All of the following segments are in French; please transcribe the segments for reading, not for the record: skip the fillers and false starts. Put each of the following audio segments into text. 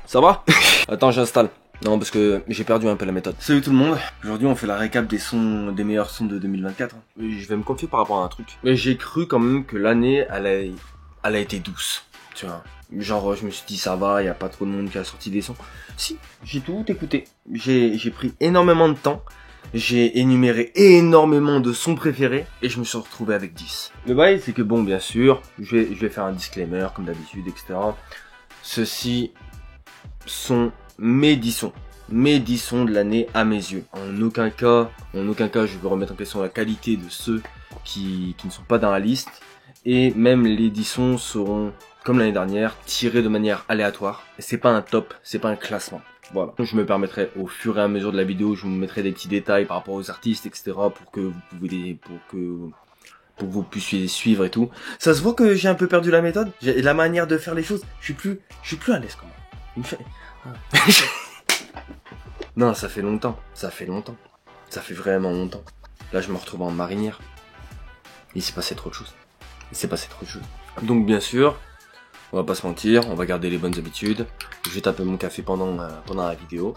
Ça va? Attends, j'installe. Non, parce que j'ai perdu un peu la méthode. Salut tout le monde. Aujourd'hui, on fait la récap des meilleurs sons de 2024. Je vais me confier par rapport à un truc. Mais j'ai cru quand même que l'année, elle a été douce. Tu vois. Genre, je me suis dit, ça va, y a pas trop de monde qui a sorti des sons. Si, j'ai tout écouté. J'ai pris énormément de temps. J'ai énuméré énormément de sons préférés et je me suis retrouvé avec 10. Le bail, c'est que bon, bien sûr, je vais faire un disclaimer comme d'habitude, etc. Ceux-ci sont mes 10 sons. Mes 10 sons de l'année à mes yeux. En aucun cas, je veux remettre en question la qualité de ceux qui ne sont pas dans la liste. Et même les 10 sons seront, comme l'année dernière, tirés de manière aléatoire. Et c'est pas un top, c'est pas un classement. Voilà. Je me permettrai au fur et à mesure de la vidéo, je vous mettrai des petits détails par rapport aux artistes, etc. pour que vous puissiez suivre et tout. Ça se voit que j'ai un peu perdu la méthode, la manière de faire les choses. Je suis plus à l'aise quand même. Non, ça fait longtemps. Ça fait vraiment longtemps. Là, je me retrouve en marinière. Il s'est passé trop de choses. Donc, bien sûr, on va pas se mentir, on va garder les bonnes habitudes. Je vais taper mon café pendant la vidéo.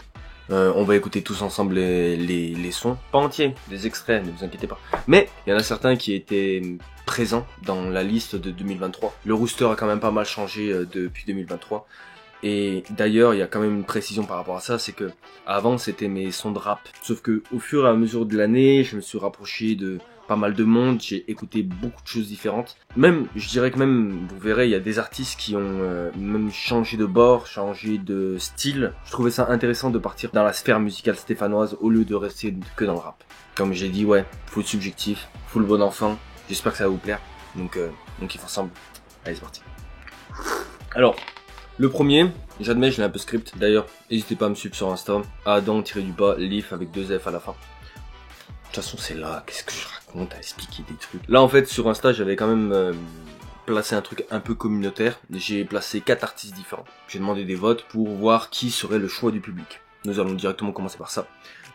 On va écouter tous ensemble les sons. Pas entiers, des extraits, ne vous inquiétez pas. Mais, il y en a certains qui étaient présents dans la liste de 2023. Le rooster a quand même pas mal changé depuis 2023. Et d'ailleurs, il y a quand même une précision par rapport à ça, c'est que avant c'était mes sons de rap. Sauf que au fur et à mesure de l'année, je me suis rapproché de pas mal de monde, j'ai écouté beaucoup de choses différentes. Même, je dirais que même, vous verrez, il y a des artistes qui ont même changé de bord, changé de style. Je trouvais ça intéressant de partir dans la sphère musicale stéphanoise au lieu de rester que dans le rap. Comme j'ai dit, ouais, full subjectif, full bon enfant. J'espère que ça va vous plaire. Donc il faut ensemble. Allez, c'est parti. Alors, le premier, j'admets, je l'ai un peu script. D'ailleurs, n'hésitez pas à me suivre sur Insta. Adam-Leaf avec 2 F à la fin. De toute façon, c'est là. Qu'est-ce que je raconte à expliquer des trucs? Là, en fait, sur Insta, j'avais quand même placé un truc un peu communautaire. J'ai placé 4 artistes différents. J'ai demandé des votes pour voir qui serait le choix du public. Nous allons directement commencer par ça.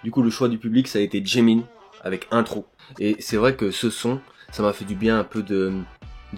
Du coup, le choix du public, ça a été Jaemin avec Intro. Et c'est vrai que ce son, ça m'a fait du bien un peu de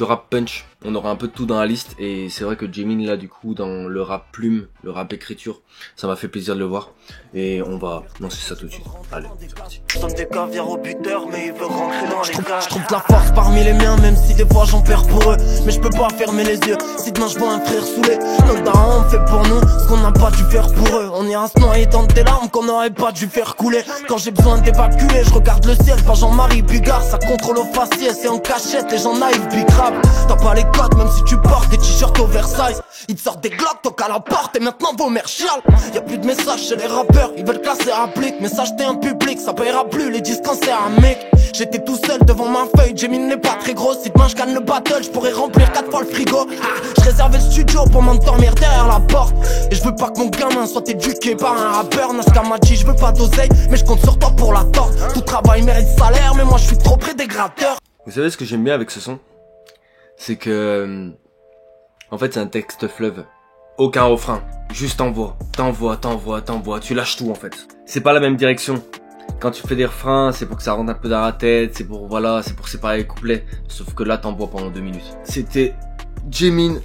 rap punch. On aura un peu de tout dans la liste et c'est vrai que Jaemin là du coup dans le rap plume, le rap écriture, ça m'a fait plaisir de le voir et on va lancer ça tout de suite. Allez, c'est parti. Je donne des caviar au buteur mais il veut rentrer dans les cages. Je trouve de la force parmi les miens même si des fois j'en perds pour eux. Mais je peux pas fermer les yeux si demain je vois un frère saoulé. Notre daron fait pour nous ce qu'on n'a pas dû faire pour eux. On ira se noyer dans tes larmes qu'on n'aurait pas dû faire couler. Quand j'ai besoin d'évacuer je regarde le ciel, pas Jean-Marie Bugard. Ça contrôle au faciès et en cachette les gens naïfs bicrapent. T'as pas les codes même si tu portes des t-shirts oversize. Ils te sortent des glocks, toquent à la porte et maintenant vos mères chialent. Y'a plus de messages chez les rappeurs, ils veulent classer applique. Message t'es un public, ça payera plus les disques en céramique. J'étais tout seul devant ma feuille, Jaemin n'est pas très gros. Si demain je gagne le battle, je pourrais remplir 4 fois le frigo. Je réservais le studio pour m'endormir derrière la porte. Et je veux pas que mon gamin soit éduqué par un rappeur. Nasca m'a dit je veux pas d'oseille, mais je compte sur toi pour la torte. Tout travail mérite salaire, mais moi je suis trop près des gratteurs. Vous savez ce que j'aime bien avec ce son? C'est que en fait c'est un texte fleuve. Aucun refrain, juste t'envoies, tu lâches tout en fait. C'est pas la même direction. Quand tu fais des refrains, c'est pour que ça rentre un peu dans la tête, c'est pour séparer les couplets. Sauf que là t'envoies pendant 2 minutes. C'était Jaemin.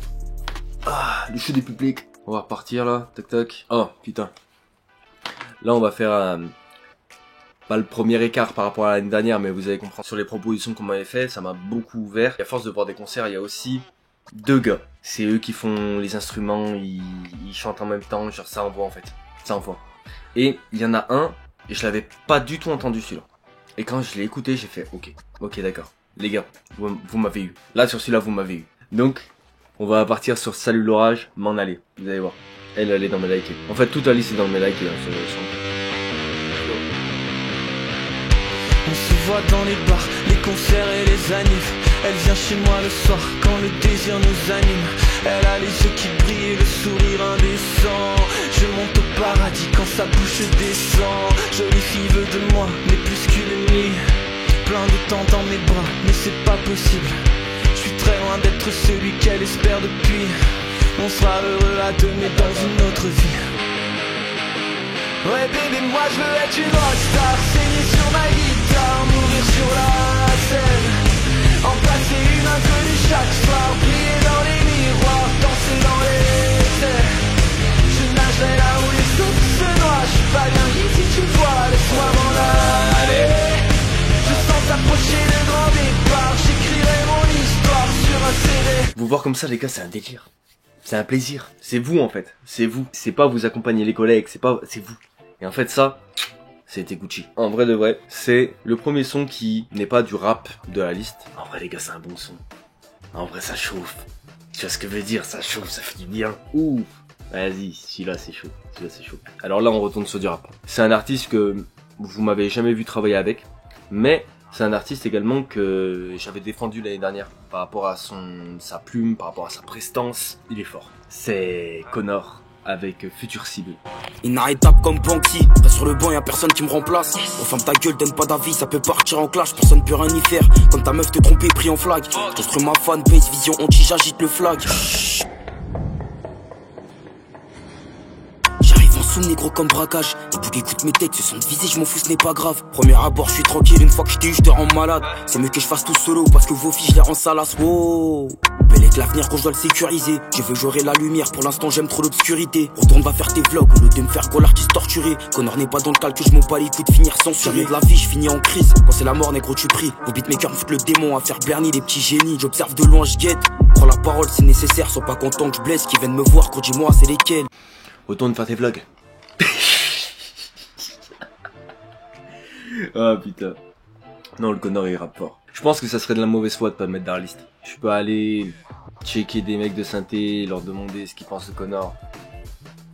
Le show du public. On va repartir là, tac tac. Oh putain. Là on va faire pas le premier écart par rapport à l'année dernière, mais vous allez comprendre. Sur les propositions qu'on m'avait fait, ça m'a beaucoup ouvert. Et à force de voir des concerts, il y a aussi 2 gars. C'est eux qui font les instruments, ils chantent en même temps, genre ça envoie en fait. Ça envoie. Et il y en a un, et je l'avais pas du tout entendu celui-là. Et quand je l'ai écouté, j'ai fait ok d'accord. Les gars, vous m'avez eu. Là sur celui-là, vous m'avez eu. Donc, on va partir sur Salut l'orage, m'en aller. Vous allez voir. Elle est dans mes likes. En fait, toute la liste est dans mes likes. On se voit dans les bars, les concerts et les anifs. Elle vient chez moi le soir quand le désir nous anime. Elle a les yeux qui brillent et le sourire indécent. Je monte au paradis quand sa bouche descend. Jolie fille veut de moi, mais plus qu'une ennemie. Plein de temps dans mes bras, mais c'est pas possible. Je suis très loin d'être celui qu'elle espère depuis. On sera heureux à deux mais dans une autre vie. Ouais baby, moi je veux être une rockstar. Saigner sur ma guitare, mourir sur la scène. Embrasser une inconnue chaque soir. Briller dans les miroirs, danser dans les airs. Je nage Vous voir comme ça, les gars, c'est un délire. C'est un plaisir. C'est vous, en fait. C'est vous. C'est pas vous accompagner les collègues, c'est vous. Et en fait, ça, c'était Gucci. En vrai de vrai, c'est le premier son qui n'est pas du rap de la liste. En vrai, les gars, c'est un bon son. En vrai, ça chauffe. Tu vois ce que je veux dire? Ça chauffe, ça fait du bien. Ouh. Vas-y, celui-là, c'est chaud. Celui-là, c'est chaud. Alors là, on retourne sur du rap. C'est un artiste que vous m'avez jamais vu travailler avec, mais c'est un artiste également que j'avais défendu l'année dernière par rapport à sa plume, par rapport à sa prestance. Il est fort. C'est Connor avec Future Cible. Inarrêtable comme Banksy, reste sur le banc, y'a personne qui me remplace. Referme ta gueule, donne pas d'avis, ça peut partir en clash, personne peut rien y faire. Comme ta meuf te tromper, pris en flag. Construis ma fanbase, vision anti, j'agite le flag. Négro comme braquage, des boucs écoutent mes têtes, se sentent visés, je m'en fous, ce n'est pas grave. Premier abord, je suis tranquille, une fois que je t'ai eu, je te rends malade. C'est mieux que je fasse tout solo, parce que vos filles, je les rends salaces. Wow. Bel est l'avenir quand je dois le sécuriser. Je veux j'aurai la lumière, pour l'instant j'aime trop l'obscurité. Retourne va faire tes vlogs, au lieu de me faire go l'artiste torturé. Connor n'est pas dans le calcul, je m'en bats les coups de finir censuré. De la vie, je finis en crise, quand c'est la mort, négro tu pries. Vos beatmakers me foutent le démon à faire Bernie, des petits génies. J'observe de loin, je guette. Prends la parole, c'est nécessaire, sois pas content que je blesse. Qui viennent me voir, quand dis-moi, c'est lesquels. Retourne faire tes vlogs. Ah putain. Non, le Connor il rappe fort. Je pense que ça serait de la mauvaise foi de pas me mettre dans la liste. Je peux aller checker des mecs de synthé, leur demander ce qu'ils pensent de Connor.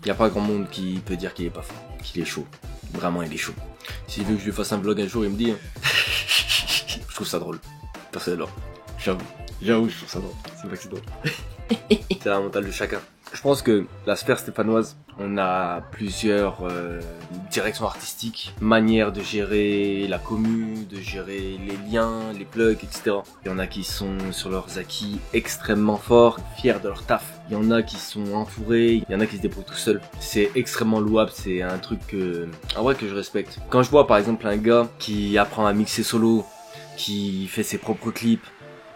Y a pas grand monde qui peut dire qu'il est pas fort, qu'il est chaud. Vraiment, il est chaud. S'il veut que je lui fasse un vlog un jour, il me dit. Je trouve ça drôle. Personnellement. J'avoue, je trouve ça drôle. C'est pas que c'est drôle. C'est la mentale de chacun. Je pense que la sphère stéphanoise, on a plusieurs directions artistiques, manières de gérer la commu, de gérer les liens, les plugs, etc. Il y en a qui sont sur leurs acquis extrêmement forts, fiers de leur taf. Il y en a qui sont entourés, il y en a qui se débrouillent tout seuls. C'est extrêmement louable, c'est un truc en vrai que je respecte. Quand je vois par exemple un gars qui apprend à mixer solo, qui fait ses propres clips,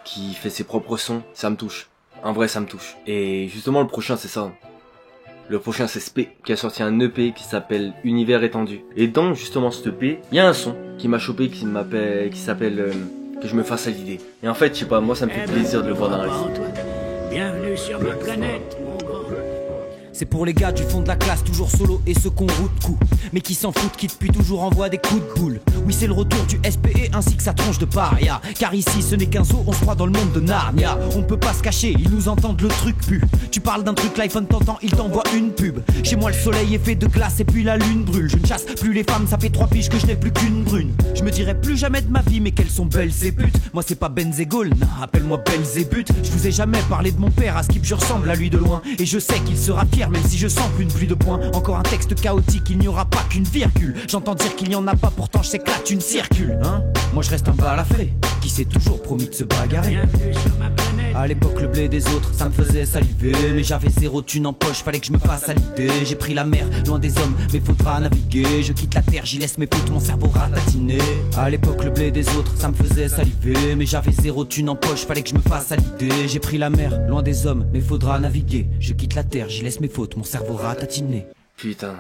qui fait ses propres sons, ça me touche. En vrai, ça me touche. Et justement, le prochain, c'est ça. Le prochain, c'est Spé, qui a sorti un EP qui s'appelle Univers étendu. Et dans, justement, cet EP, il y a un son qui m'a chopé, qui s'appelle Que je me fasse à l'idée. Et en fait, je sais pas, moi, ça me fait plaisir de le voir dans la liste. Bienvenue sur ma planète, mon grand. C'est pour les gars du fond de la classe, toujours solo et ceux qu'on route coup, mais qui s'en foutent, qui depuis toujours envoient des coups de boule. Oui, c'est le retour du SPE ainsi que sa tronche de paria. Car ici ce n'est qu'un zoo, on se croit dans le monde de Narnia. On peut pas se cacher, ils nous entendent, le truc pue. Tu parles d'un truc, l'iPhone t'entend, il t'envoie une pub. Chez moi le soleil est fait de glace et puis la lune brûle. Je ne chasse plus les femmes, ça fait 3 piges que je n'ai plus qu'une brune. Je me dirais plus jamais de ma vie, mais qu'elles sont belles ces putes. Moi c'est pas Benzégol, non, appelle-moi Belzébuth. Je vous ai jamais parlé de mon père, à Skip je ressemble à lui de loin. Et je sais qu'il sera fier, même si je sens plus une pluie de points. Encore un texte chaotique, il n'y aura pas qu'une virgule. J'entends dire qu'il n'y en a pas, pourtant je sais que là tu ne circules, hein. Moi je reste un balafré, qui s'est toujours promis de se bagarrer. À l'époque le blé des autres, ça me faisait saliver. Mais j'avais 0 thune en poche, fallait que je me fasse à l'idée. J'ai pris la mer, loin des hommes, mais faudra naviguer. Je quitte la terre, j'y laisse mes potes, mon cerveau ratatiner. À l'époque le blé des autres, ça me faisait saliver. Mais j'avais 0 thune en poche, fallait que je me fasse à l'idée. J'ai pris la mer, loin des hommes, mais faudra naviguer. Je quitte la terre, j'y laisse mes fautes, mon cerveau ratatiner. Putain.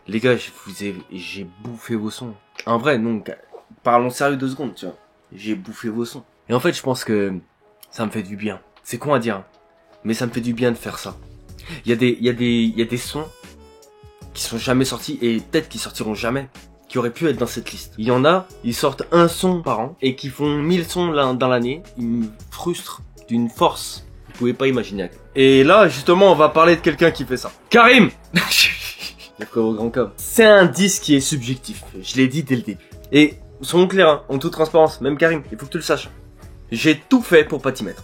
Les gars, j'ai bouffé vos sons. En vrai, non, parlons sérieux 2 secondes, tu vois. J'ai bouffé vos sons. Et en fait, je pense que ça me fait du bien. C'est con à dire, hein, mais ça me fait du bien de faire ça. Il y a des sons qui sont jamais sortis et peut-être qui sortiront jamais, qui auraient pu être dans cette liste. Il y en a, ils sortent un son par an et qui font 1000 sons dans l'année. Ils me frustrent d'une force. Vous pouvez pas imaginer. Et là, justement, on va parler de quelqu'un qui fait ça. Karim. Le frérot Grand K. C'est un disque qui est subjectif. Je l'ai dit dès le début. Et soyons clairs, hein, en toute transparence, même Karim, il faut que tu le saches. J'ai tout fait pour pas t'y mettre.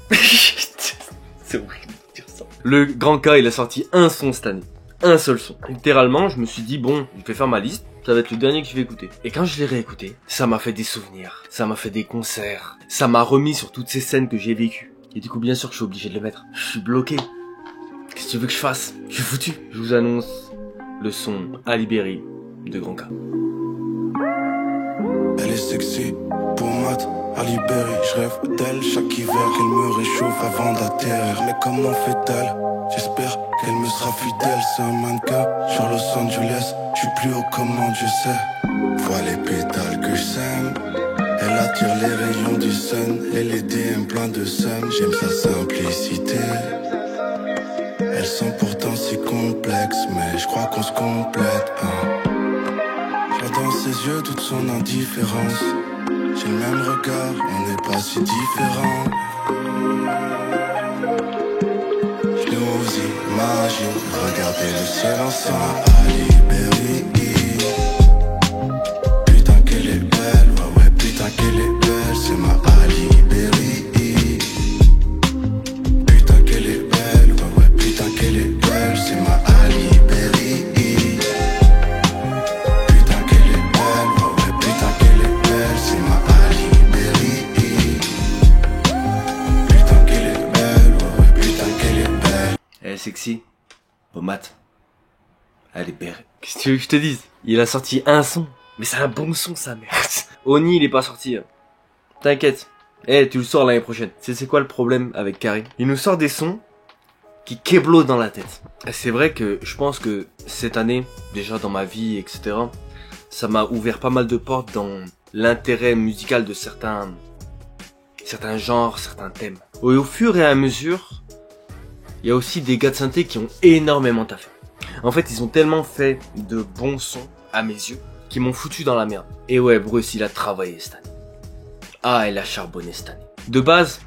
C'est horrible de dire ça. Le Grand K, il a sorti un son cette année. Un seul son. Littéralement, je me suis dit, bon, je vais faire ma liste. Ça va être le dernier que je vais écouter. Et quand je l'ai réécouté, ça m'a fait des souvenirs. Ça m'a fait des concerts. Ça m'a remis sur toutes ces scènes que j'ai vécues. Et du coup, bien sûr que je suis obligé de le mettre. Je suis bloqué. Qu'est-ce que tu veux que je fasse? Je suis foutu. Je vous annonce le son Ali Berry de Grand K. Elle est sexy pour Matt, Ali Berry. Je rêve d'elle chaque hiver, qu'elle me réchauffe avant d'atterrir. Mais comment fait-elle? J'espère qu'elle me sera fidèle. C'est un mannequin sur Los Angeles. Je suis plus aux commandes, je sais. Vois les pétales que je sème. Elle attire les rayons du sun et les DM plein de sun. J'aime sa simplicité. Elle sont pourtant si complexes, mais je crois qu'on se complète. Je vois dans ses yeux toute son indifférence. J'ai le même regard, on n'est pas si différents. Je nous imagine regarder le ciel ensemble. Ali Berry. Putain qu'elle est belle, ouais putain qu'elle est belle, c'est ma Ali Berry. Putain qu'elle est belle, ouais putain qu'elle est belle, c'est ma Ali Berry. Putain qu'elle est belle, ouais putain qu'elle est belle, c'est ma Ali Berry. Putain qu'elle est belle, ouais putain qu'elle est belle. Elle est sexy. Bon mat. Elle est belle. Qu'est-ce que tu veux que je te dise? Il a sorti un son. Mais c'est un bon son, sa merde. Oni, il est pas sorti. T'inquiète. Tu le sors l'année prochaine. C'est quoi le problème avec Karim? Il nous sort des sons qui kéblosent dans la tête. Et c'est vrai que je pense que cette année, déjà dans ma vie, etc., ça m'a ouvert pas mal de portes dans l'intérêt musical de certains genres, certains thèmes. Au fur et à mesure, il y a aussi des gars de synthé qui ont énormément taffé. En fait, ils ont tellement fait de bons sons, à mes yeux, qui m'ont foutu dans la merde. Et ouais, Bruce, il a travaillé cette année. Ah, il a charbonné cette année. De base,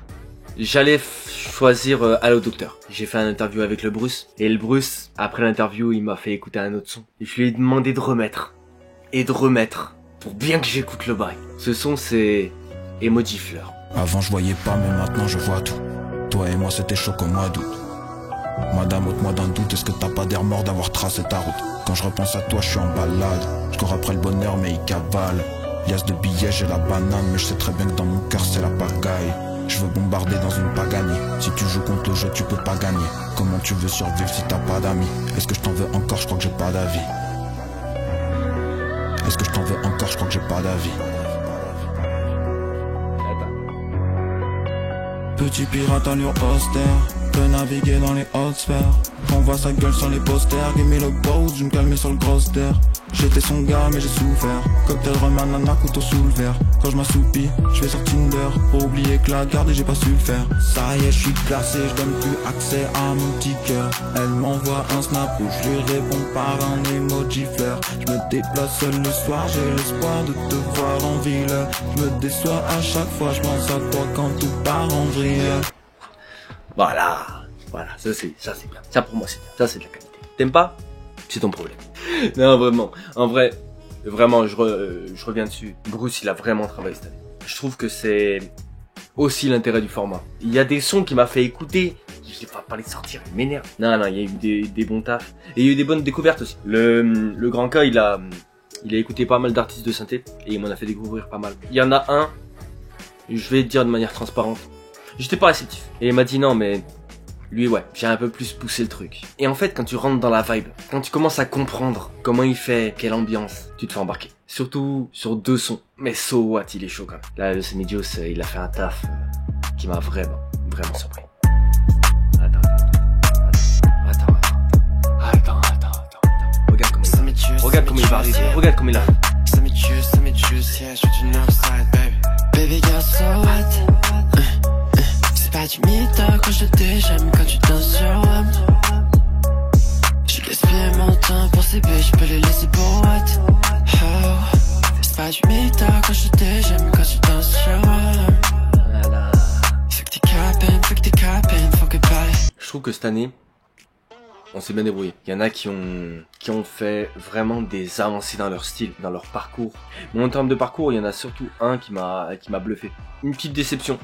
j'allais choisir Allo Docteur. J'ai fait un interview avec le Bruce. Et le Bruce, après l'interview, il m'a fait écouter un autre son. Et je lui ai demandé de remettre. Et de remettre. Pour bien que j'écoute le bail. Ce son, c'est Emoji Fleur. Avant, je voyais pas, mais maintenant, je vois tout. Toi et moi, c'était chaud comme mois d'août. Madame, ôte-moi d'un doute, est-ce que t'as pas d'air mort d'avoir tracé ta route? Quand je repense à toi, je suis en balade. Je cours après le bonheur, mais il cavale. Liasse de billets, j'ai la banane, mais je sais très bien que dans mon cœur, c'est la pagaille. Je veux bombarder dans une paganie. Si tu joues contre le jeu, tu peux pas gagner. Comment tu veux survivre si t'as pas d'amis? Est-ce que je t'en veux encore? Je crois que j'ai pas d'avis. Est-ce que je t'en veux encore? Je crois que j'ai pas d'avis. Petit pirate allure austère, peut naviguer dans les hautes sphères. On voit sa gueule sur les posters, give me le pose, je me calmais sur le gros terre. J'étais son gars mais j'ai souffert, cocktail rhum, ananas, couteau sous le verre. Quand je m'assoupis, je vais sur Tinder, pour oublier que la garde et j'ai pas su le faire. Ça y est, je suis classé, je donne plus accès à mon petit cœur. Elle m'envoie un snap où je lui réponds par un emoji fleur. Je me déplace seul le soir, j'ai l'espoir de te voir en ville. Je me déçois à chaque fois, je pense à toi quand tout part en vrille. Voilà, ça c'est bien. Ça pour moi c'est bien, ça c'est de la qualité. T'aimes pas? C'est ton problème. Non vraiment, en vrai, vraiment je reviens dessus. Bruce il a vraiment travaillé cette année. Je trouve que c'est aussi l'intérêt du format. Il y a des sons qui m'a fait écouter, je sais pas les sortir, il m'énerve. Non, il y a eu des bons tafs. Et il y a eu des bonnes découvertes aussi. Le grand cas il a écouté pas mal d'artistes de synthé et il m'en a fait découvrir pas mal. Il y en a un, je vais te dire de manière transparente, j'étais pas réceptif. Et il m'a dit non mais lui ouais, j'ai un peu plus poussé le truc. Et en fait quand tu rentres dans la vibe, quand tu commences à comprendre comment il fait, quelle ambiance, tu te fais embarquer. Surtout sur deux sons. Mais so what, il est chaud quand même. Là le Semidios, il a fait un taf qui m'a vraiment surpris. Attends. Regarde comment il va arriver, regarde comment il a. Ça m'est juice, yeah, je suis du Northside, baby. Baby girl, so what? C'est pas du mytho quand je te j'aime quand tu danses sur WAM. J'ai gaspillé mon temps pour ces billes, je peux les laisser pour what? Oh, c'est pas du mytho quand je te j'aime quand tu danses sur WAM. Voilà. Faut que t'es capin, faut que pareil. Je trouve que cette année, on s'est bien débrouillé. Il y en a qui ont fait vraiment des avancées dans leur style, dans leur parcours. Mais en termes de parcours, il y en a surtout un qui m'a bluffé. Une petite déception.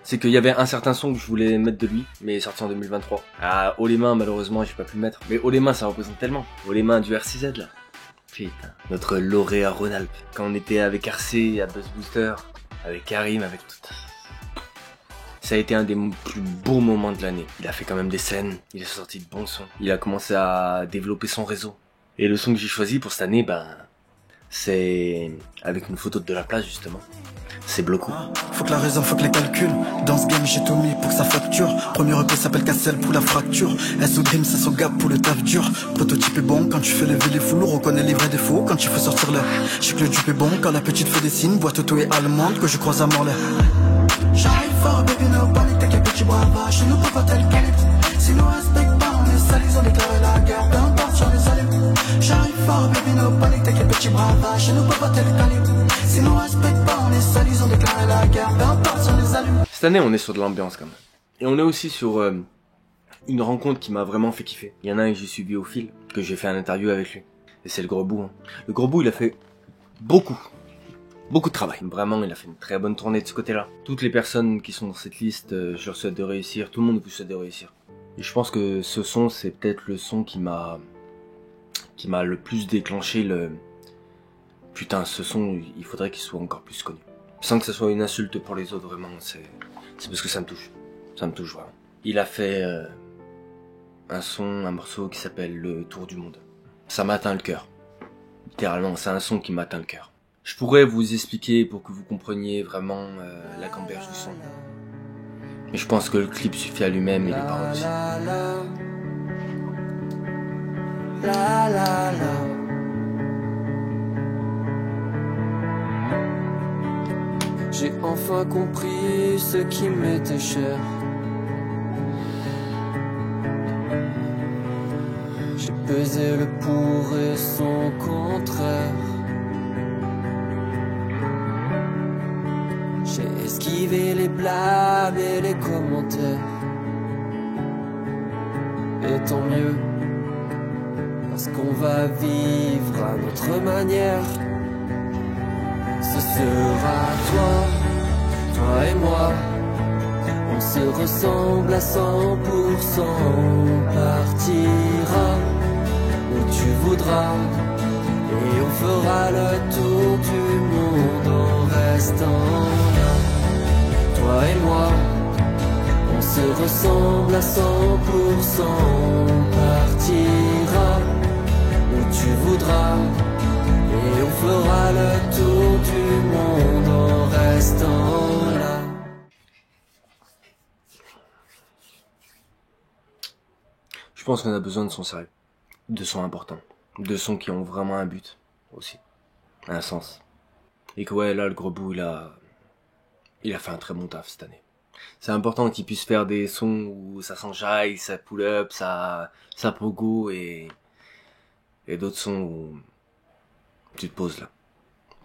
C'est qu'il y avait un certain son que je voulais mettre de lui, mais il est sorti en 2023. Ah, haut les mains, malheureusement, j'ai pas pu le mettre. Mais haut les mains, ça représente tellement. Haut les mains du RCZ, là. Putain. Notre lauréat Rhône-Alpes. Quand on était avec RC, à Buzz Booster, avec Karim, avec tout. Ça a été un des plus beaux moments de l'année. Il a fait quand même des scènes, il a sorti de bons sons. Il a commencé à développer son réseau. Et le son que j'ai choisi pour cette année, C'est avec une photo de la place justement. C'est bloqué. Faut que la raison, faut que les calculs. Dans ce game j'ai tout mis pour que ça facture. Premier EP s'appelle Cassel pour la fracture. S ou Dream, c'est son gap pour le taf dur. Prototype est bon quand tu fais lever les fous. Reconnais les vrais défauts quand il faut sortir le. Je sais que le dupe est bon quand la petite fait des signes. Boîte auto et allemande que je croise à mort là. J'arrive fort, baby, no panique. T'inquiète, petit brava, chez nous pas tel calibre. Si nous respectent pas, on est sales, ils ont déclaré la guerre. Peu importe, j'en ai salé. J'arrive fort, baby, no panique. T'inquiète, petit brava, chez nous pas tel calibre. Si nous respectent pas, on est sales, ils ont déclaré la guerre. Peu importe, j'en ai salé. Cette année, on est sur de l'ambiance quand même. Et on est aussi sur une rencontre qui m'a vraiment fait kiffer. Il y en a un que j'ai suivi au fil, que j'ai fait un interview avec lui. Et c'est le Gros Bout. Hein. Le Gros Bout, il a fait beaucoup de travail. Vraiment, il a fait une très bonne tournée de ce côté-là. Toutes les personnes qui sont dans cette liste, je leur souhaite de réussir. Tout le monde vous souhaite de réussir. Et je pense que ce son, c'est peut-être le son qui m'a le plus déclenché le... Putain, ce son, il faudrait qu'il soit encore plus connu. Sans que ce soit une insulte pour les autres, vraiment, c'est parce que ça me touche. Ça me touche vraiment. Il a fait un morceau qui s'appelle Le Tour du Monde. Ça m'a atteint le cœur. Littéralement, c'est un son qui m'a atteint le cœur. Je pourrais vous expliquer pour que vous compreniez vraiment la gamberge du son. Mais je pense que le clip suffit à lui-même et les paroles aussi. J'ai enfin compris ce qui m'était cher. J'ai pesé le pour et son contraire. J'ai esquivé les blâmes et les commentaires. Et tant mieux, parce qu'on va vivre à notre manière. Ce sera toi et moi. On se ressemble à 100%. Partira où tu voudras. Et on fera le tour du monde en restant là. Toi et moi, on se ressemble à 100%. Partira où tu voudras. Et on fera le tour du monde en restant là. Je pense qu'on a besoin de sons sérieux, de sons importants, de sons qui ont vraiment un but aussi, un sens. Et que ouais, là, le Gros Bout, il a fait un très bon taf cette année. C'est important qu'il puisse faire des sons où ça s'enjaille, ça pull up, ça pogo et d'autres sons où tu te poses là.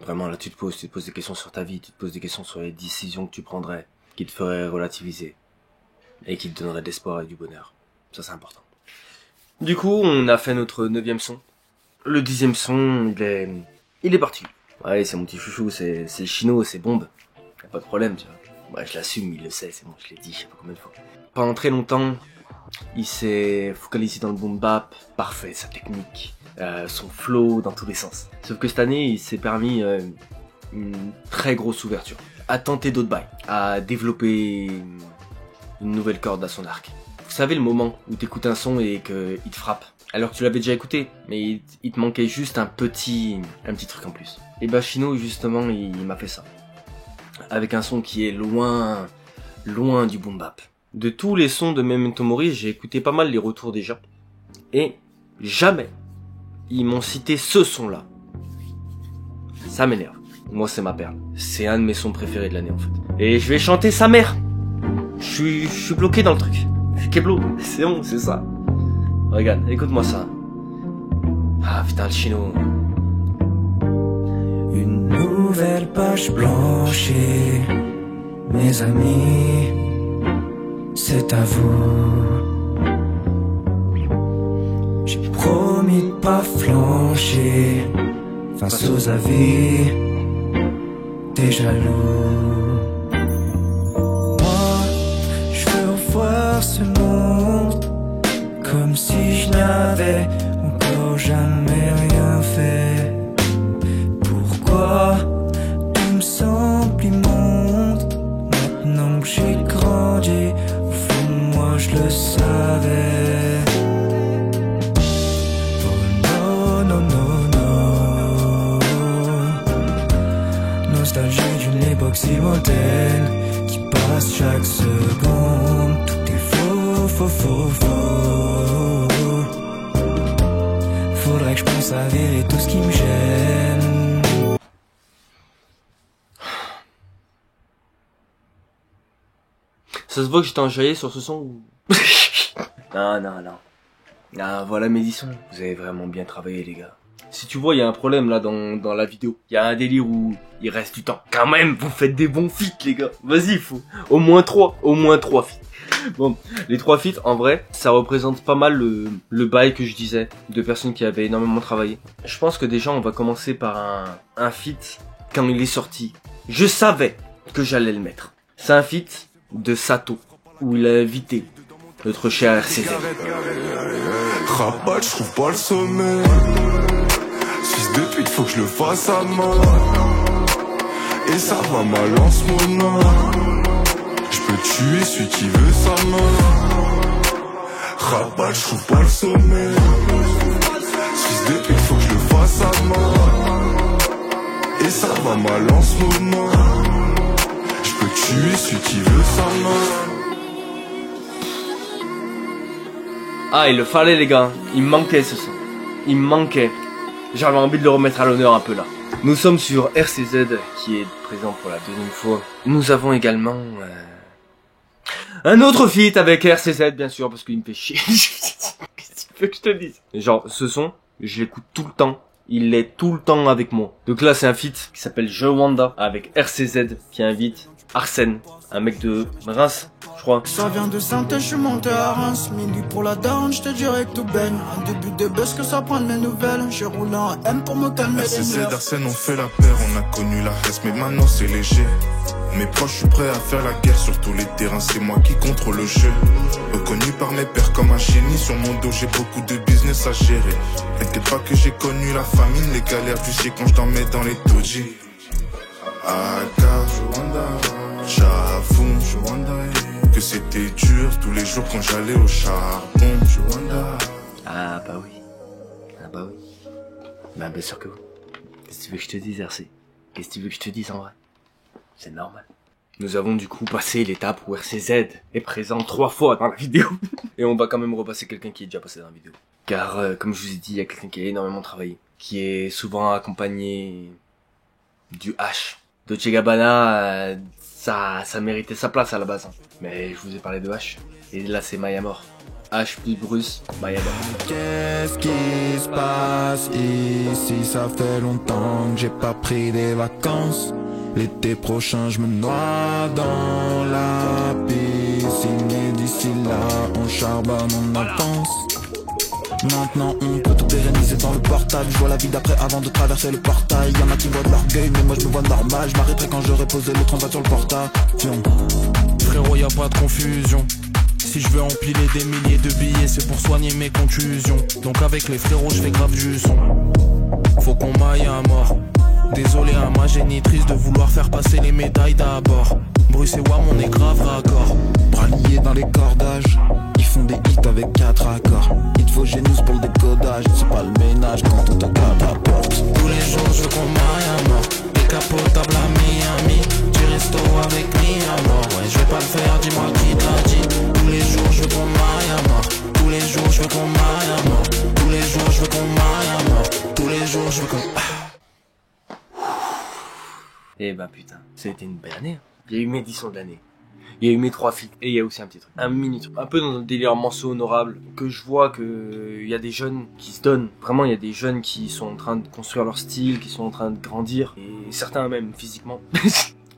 Vraiment là, tu te poses des questions sur ta vie, tu te poses des questions sur les décisions que tu prendrais, qui te feraient relativiser et qui te donneraient de l'espoir et du bonheur. Ça, c'est important. Du coup, on a fait notre 9e son. Le 10e son, il est parti. Ouais, c'est mon petit chouchou, c'est Chino, c'est Bombe. Y'a pas de problème, tu vois. Ouais, je l'assume, il le sait, c'est bon, je l'ai dit, je sais pas combien de fois. Pendant très longtemps, il s'est focalisé dans le boom bap, parfait, sa technique, son flow dans tous les sens. Sauf que cette année, il s'est permis une très grosse ouverture, à tenter d'autres bails, à développer une nouvelle corde à son arc. Vous savez le moment où t'écoutes un son et qu'il te frappe, alors que tu l'avais déjà écouté, mais il te manquait juste un petit truc en plus. Et bah Chino, justement, il m'a fait ça. Avec un son qui est loin du boom bap. De tous les sons de Memento Mori, j'ai écouté pas mal les retours des gens. Et jamais ils m'ont cité ce son-là. Ça m'énerve. Moi, c'est ma perle. C'est un de mes sons préférés de l'année, en fait. Et je vais chanter sa mère. Je suis bloqué dans le truc. Je suis keblo. C'est bon, c'est ça. Regarde, écoute-moi ça. Ah, putain, le Chino. Une nouvelle page blanche et mes amis, c'est à vous. J'ai promis de pas flancher face aux avis des jaloux. Moi, je veux revoir ce monde comme si je n'avais encore jamais rien fait. Pourquoi tout me semble immonde maintenant que j'ai grandi? Au fond de moi je le savais. Oh non, non, non, non. faudrait que je pense à virer tout ce qui me gêne. Ça se voit que j'étais enjaillé sur ce son ou... Non. Ah, voilà mes sons. Vous avez vraiment bien travaillé, les gars. Si tu vois, il y a un problème là dans la vidéo. Il y a un délire où il reste du temps. Quand même, vous faites des bons feats, les gars. Vas-y, il faut au moins 3 feats. Bon, les 3 feats, en vrai, ça représente pas mal le bail que je disais, de personnes qui avaient énormément travaillé. Je pense que déjà, on va commencer par un feat quand il est sorti. Je savais que j'allais le mettre. C'est un feat de Sato, où il a invité notre cher RCZ. Rabat, je trouve pas le sommet. 6 de pute, faut que je le fasse à main. Et ça va mal en ce moment. Je peux tuer celui qui veut sa main. Rabat, je trouve pas le sommet. 6 de pute, faut que je le fasse à main. Et ça va mal en ce moment. Je peux tuer celui qui veut sa main. Ah, il le fallait, les gars. Il me manquait ce son. Il me manquait. J'avais envie de le remettre à l'honneur un peu là. Nous sommes sur RCZ qui est présent pour la deuxième fois. Nous avons également un autre feat avec RCZ, bien sûr, parce qu'il me fait chier. Qu'est-ce que tu veux que je te dise? Genre, ce son, je l'écoute tout le temps. Il est tout le temps avec moi. Donc là, c'est un feat qui s'appelle Je Wanda avec RCZ qui invite Arsène, un mec de Reims, je crois. Ça vient de Saint-Étienne, je suis monté à Reims. Minuit pour la down, je te dirais que tout baigne. Un début de buzz que ça prend mes nouvelles. J'ai roulé en M pour me calmer les RCZ, nerfs. Arsène, on fait la paire, on a connu la reste, mais maintenant c'est léger. Mes proches, je suis prêt à faire la guerre sur tous les terrains, c'est moi qui contrôle le jeu. Reconnu par mes pères comme un génie, sur mon dos j'ai beaucoup de business à gérer. T'inquiète pas que j'ai connu la famine, les galères du siècle quand je dormais dans les taudis. J'avoue que c'était dur tous les jours quand j'allais au charbon. Ah bah oui. Bah bien sûr que oui. Qu'est-ce que tu veux que je te dise, RC? Qu'est-ce que tu veux que je te dise en vrai? C'est normal. Nous avons du coup passé l'étape où RCZ est présent 3 fois dans la vidéo. Et on va quand même repasser quelqu'un qui est déjà passé dans la vidéo. Car comme je vous ai dit, il y a quelqu'un qui a énormément travaillé. Qui est souvent accompagné du H. Dolce Gabbana, ça méritait sa place à la base. Hein. Mais je vous ai parlé de H. Et là c'est Maya Mort. H plus Bruce, Maya Mort. Qu'est-ce qui se passe ici? Ça fait longtemps que j'ai pas pris des vacances. L'été prochain je me noie dans la piscine. Et d'ici là on charbonne, on avance. Maintenant on peut tout pérenniser dans le portable. Je vois la vie d'après avant de traverser le portail. Y'en a qui voient de l'orgueil mais moi je me vois normal. Je m'arrêterai quand j'aurai posé le 30 sur le portail. Frérot, y'a pas de confusion. Si je veux empiler des milliers de billets, c'est pour soigner mes contusions. Donc avec les frérots je fais grave du son. Faut qu'on m'aille à mort. Désolé à ma génitrice de vouloir faire passer les médailles d'abord. Bruce et Wam on est grave raccord. Bras liés dans les cordages. Ils font des hits avec 4 accords. Il te faut génus pour le décodage. C'est pas le ménage quand on te tape à la porte. Tous les jours je veux qu'on m'aille à mort. Décapotable à Miami. Du resto avec à mort. Ouais je vais pas le faire, dis-moi qui te l'a dit. Tous les jours je veux qu'on m'aille à mort. Tous les jours je veux qu'on m'aille à mort. Tous les jours je veux qu'on m'aille à mort. Tous les jours je veux qu'on... Eh ben putain, ça a été une belle année. Hein. Il y a eu mes 10 sons de l'année. Il y a eu mes 3 feats. Et il y a aussi un petit truc. Un mini truc. Un peu dans le délire mention honorable. Que je vois que il y a des jeunes qui se donnent. Vraiment, il y a des jeunes qui sont en train de construire leur style, qui sont en train de grandir. Et certains même physiquement.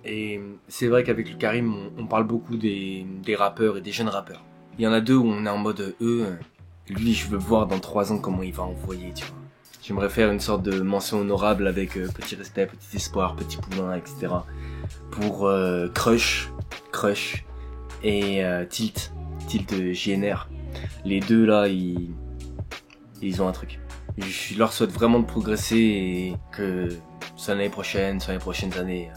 Et c'est vrai qu'avec le Karim, on parle beaucoup des rappeurs et des jeunes rappeurs. Il y en a 2 où on est en mode lui, je veux voir dans 3 ans comment il va envoyer, tu vois. J'aimerais faire une sorte de mention honorable avec petit respect, petit espoir, petit poulain, etc. Pour Crush et Tilt JNR. Les 2 là, ils ont un truc. Je leur souhaite vraiment de progresser et que soit l'année prochaine, soit les prochaines années,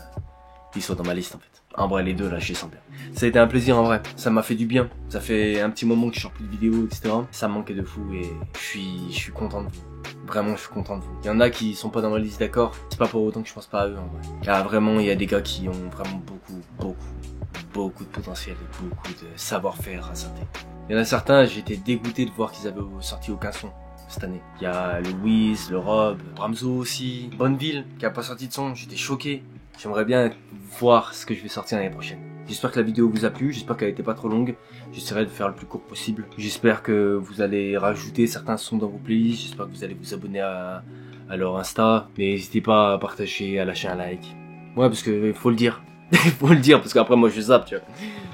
ils soient dans ma liste en fait. En vrai, les 2 là, je les sens bien. Ça a été un plaisir en vrai, ça m'a fait du bien. Ça fait un petit moment que je sors plus de vidéos, etc. Ça me manquait de fou et je suis content de vous. Vraiment, je suis content de vous. Il y en a qui sont pas dans ma liste, d'accord. C'est pas pour autant que je pense pas à eux, en vrai. Car vraiment, il y a des gars qui ont vraiment beaucoup de potentiel et beaucoup de savoir-faire à sortir. Il y en a certains, j'étais dégoûté de voir qu'ils avaient sorti aucun son. cette année. Il y a le Wiz, le Rob, Bramzo aussi, Bonneville qui a pas sorti de son, j'étais choqué. J'aimerais bien voir ce que je vais sortir l'année prochaine. J'espère que la vidéo vous a plu, j'espère qu'elle était pas trop longue. J'essaierai de faire le plus court possible. J'espère que vous allez rajouter certains sons dans vos playlists, j'espère que vous allez vous abonner à leur Insta. Mais n'hésitez pas à partager, à lâcher un like. Ouais, parce que faut le dire. Faut le dire, parce qu'après moi je zappe, tu vois.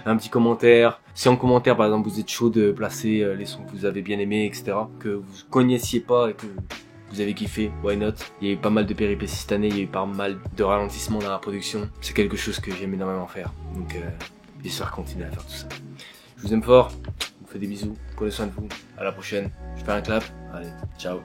Un petit commentaire. Si en commentaire, par exemple, vous êtes chaud de placer les sons que vous avez bien aimés, etc. Que vous connaissiez pas et que vous avez kiffé, why not? Il y a eu pas mal de péripéties cette année, il y a eu pas mal de ralentissements dans la production. C'est quelque chose que j'aime énormément faire. Donc j'espère continuer à faire tout ça. Je vous aime fort, je vous fais des bisous, prenez soin de vous, à la prochaine. Je fais un clap, allez, ciao.